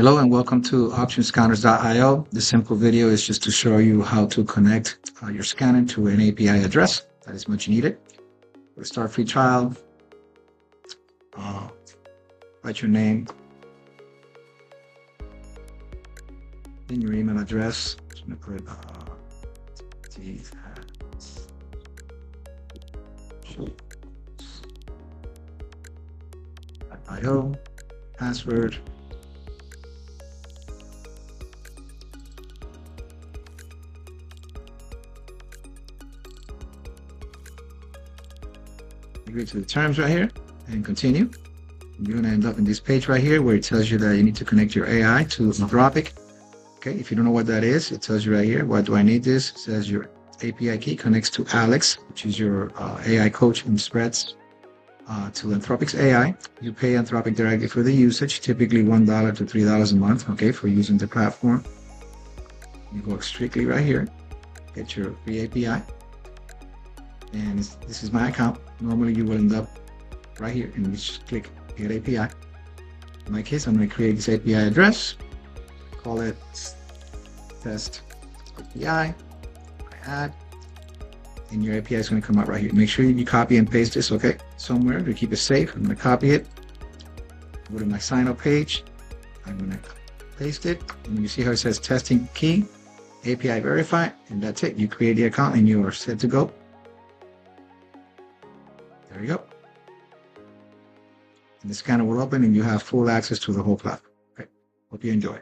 Hello and welcome to auctionscanners.io. This simple video is just to show you how to connect your scanner to an API address that is much needed. We'll start free trial. Write your name, then your email address. I'm going to put .io, password. Agree to the terms right here and continue. You're going to end up in this page right here where it tells you that you need to connect your AI to Anthropic. Okay, if you don't know what that is, it tells you right here. Why do I need this? It says your API key connects to Alex, which is your AI coach in spreads, to Anthropic's AI. You pay Anthropic directly for the usage, typically $1 to $3 a month, okay, for using the platform. You go strictly right here, get your free API. And this is my account. Normally you will end up right here and you just click get API. In my case, I'm going to create this API address, call it test API, I add, and your API is going to come out right here. Make sure you copy and paste this, okay, somewhere to keep it safe. I'm going to copy it, go to my sign up page, I'm going to paste it, and you see how it says testing key, API verify, and that's it. You create the account and you are set to go. There you go. And the scanner will open and you have full access to the whole platform. Okay. Hope you enjoy.